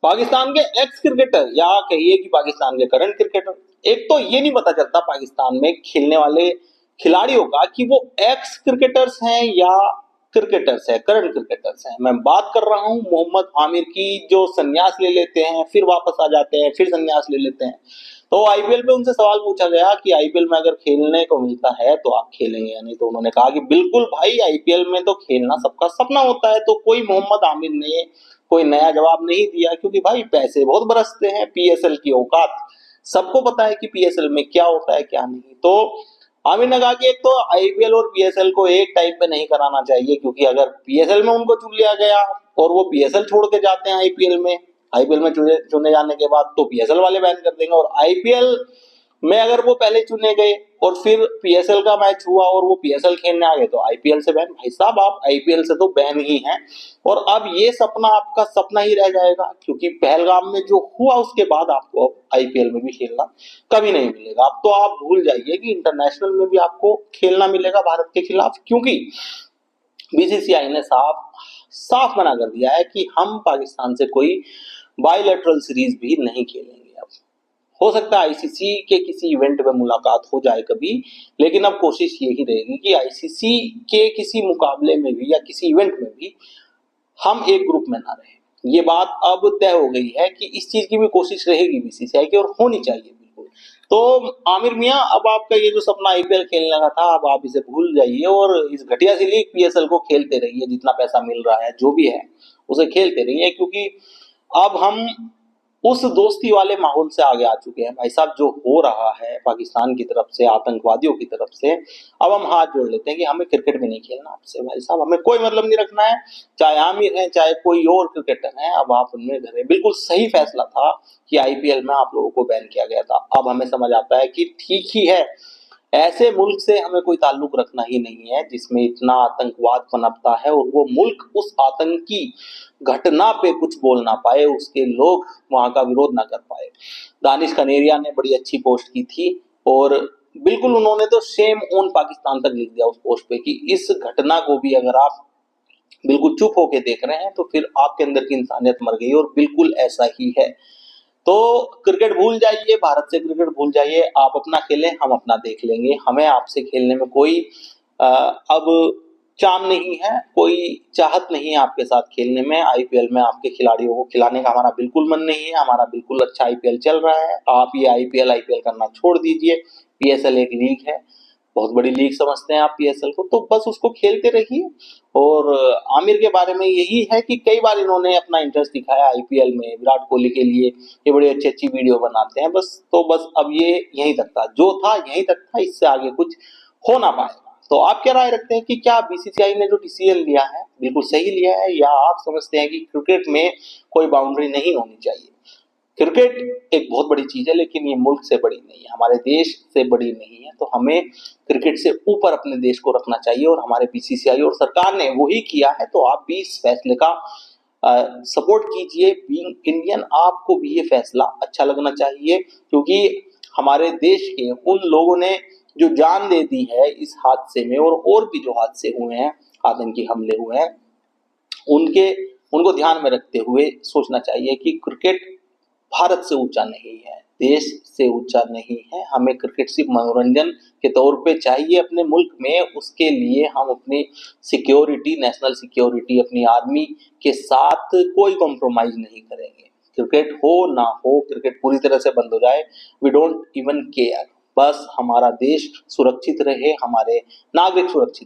पाकिस्तान के x cricketer या कहिए कि पाकिस्तान के करंट क्रिकेटर, एक तो ये नहीं पता चलता पाकिस्तान में खेलने वाले खिलाड़ियों का कि वो एक्स क्रिकेटर्स हैं या क्रिकेटर्स है, करंट क्रिकेटर्स हैं। मैं बात कर रहा हूं मोहम्मद आमिर की, जो संन्यास ले लेते हैं फिर वापस आ जाते हैं, फिर संन्यास ले लेते हैं। तो आईपीएल में उनसे सवाल पूछा गया कि आईपीएल में अगर खेलने को मिलता है तो आप खेलेंगे या नहीं, तो उन्होंने कहा कि बिल्कुल भाई, आईपीएल में तो खेलना सबका सपना होता है। तो कोई मोहम्मद आमिर ने कोई नया जवाब नहीं दिया, क्योंकि भाई पैसे बहुत बरसते हैं, पीएसएल की औकात सबको पता है कि पीएसएल में क्या होता है क्या नहीं। तो आमिर ने कहा कि एक तो आईपीएल और पीएसएल को एक टाइम पे नहीं कराना चाहिए, क्योंकि अगर पीएसएल में उनको चुन लिया गया और वो पीएसएल छोड़ के जाते हैं आईपीएल में चुने जाने के बाद तो पीएसएल वाले बैन कर देंगे, और आईपीएल में अगर वो पहले चुने गए और फिर पीएसएल का मैच हुआ और वो पीएसएल खेलने आ गए तो आईपीएल से बैन। भाई साहब, आप आईपीएल से तो बैन ही हैं, और अब ये सपना आपका सपना ही रह जाएगा, क्योंकि पहलगाम में जो हुआ उसके बाद आपको आईपीएल में भी खेलना कभी नहीं मिलेगा। अब तो आप भूल जाइए कि इंटरनेशनल में भी आपको खेलना मिलेगा भारत के खिलाफ, क्योंकि बीसीसीआई ने साफ मना कर दिया है कि हम पाकिस्तान से कोई बायलैटरल सीरीज भी नहीं खेलेंगे। अब हो सकता है आईसीसी के किसी इवेंट में मुलाकात हो जाए कभी, लेकिन अब कोशिश यही रहेगी कि आईसीसी के किसी मुकाबले में भी या किसी इवेंट में भी हम एक ग्रुप में ना रहे। ये बात अब तय हो गई है कि इस चीज की भी कोशिश रहेगी बीसीसीआई की, और होनी चाहिए बिल्कुल। तो आमिर मियां, अब आपका ये जो सपना आईपीएल खेलने का था, अब आप इसे भूल जाइए और इस घटिया सी लीग पीएसएल को खेलते रहिए। जितना पैसा मिल रहा है जो भी है उसे खेलते रहिए, क्योंकि अब हम उस दोस्ती वाले माहौल से आगे आ चुके हैं भाई साहब। जो हो रहा है पाकिस्तान की तरफ से, आतंकवादियों की तरफ से, अब हम हाथ जोड़ लेते हैं कि हमें क्रिकेट भी नहीं खेलना आपसे भाई साहब, हमें कोई मतलब नहीं रखना है। चाहे आमिर है चाहे कोई और क्रिकेटर है, अब आप उनमें घर है। बिल्कुल सही फैसला था कि आईपीएल में आप लोगों को बैन किया गया था। अब हमें समझ आता है कि ठीक ही है, ऐसे मुल्क से हमें कोई ताल्लुक रखना ही नहीं है जिसमें इतना आतंकवाद पनपता है और वो मुल्क उस आतंकी घटना पे कुछ बोल ना पाए, उसके लोग वहां का विरोध ना कर पाए। दानिश कनेरिया ने बड़ी अच्छी पोस्ट की थी, और बिल्कुल उन्होंने तो शेम ऑन पाकिस्तान तक लिख दिया उस पोस्ट पे कि इस घटना को भी अगर आप बिल्कुल चुप होके देख रहे हैं तो फिर आपके अंदर की इंसानियत मर गई, और बिल्कुल ऐसा ही है। तो क्रिकेट भूल जाइए, भारत से क्रिकेट भूल जाइए, आप अपना खेलें, हम अपना देख लेंगे। हमें आपसे खेलने में कोई अब चाम नहीं है, कोई चाहत नहीं है आपके साथ खेलने में। आईपीएल में आपके खिलाड़ियों को खिलाने का हमारा बिल्कुल मन नहीं है। हमारा बिल्कुल अच्छा आईपीएल चल रहा है, आप ये आईपीएल करना छोड़ दीजिए। पीएसएल एक लीग है, बहुत बड़ी लीग समझते हैं आप पीएसएल को, तो बस उसको खेलते रहिए। और आमिर के बारे में यही है कि कई बार इन्होंने अपना इंटरेस्ट दिखाया आईपीएल में, विराट कोहली के लिए ये बड़ी अच्छी अच्छी वीडियो बनाते हैं, बस अब ये यहीं तक था, जो था यहीं तक था, इससे आगे कुछ हो ना पाएगा। तो आप क्या राय रखते हैं कि क्या बीसीसीआई ने जो डिसीजन लिया है बिल्कुल सही लिया है, या आप समझते हैं कि क्रिकेट में कोई बाउंड्री नहीं होनी चाहिए? क्रिकेट एक बहुत बड़ी चीज है, लेकिन ये मुल्क से बड़ी नहीं है, हमारे देश से बड़ी नहीं है। तो हमें क्रिकेट से ऊपर अपने देश को रखना चाहिए, और हमारे बीसीसीआई और सरकार ने वही किया है। तो आप भी इस फैसले का सपोर्ट कीजिए। बीइंग इंडियन, आपको भी ये फैसला अच्छा लगना चाहिए, क्योंकि हमारे देश के उन लोगों ने जो जान दे दी है इस हादसे में, और भी जो हादसे हुए हैं, आतंकी हमले हुए हैं, उनको ध्यान में रखते हुए सोचना चाहिए कि क्रिकेट भारत से ऊंचा नहीं है, देश से ऊंचा नहीं है। हमें क्रिकेट सिर्फ मनोरंजन के तौर पे चाहिए अपने मुल्क में, उसके लिए हम अपनी सिक्योरिटी, नेशनल सिक्योरिटी, अपनी आर्मी के साथ कोई कॉम्प्रोमाइज नहीं करेंगे। क्रिकेट हो ना हो, क्रिकेट पूरी तरह से बंद हो जाए, वी डोंट इवन केयर। बस हमारा देश सुरक्षित रहे, हमारे नागरिक सुरक्षित रहे।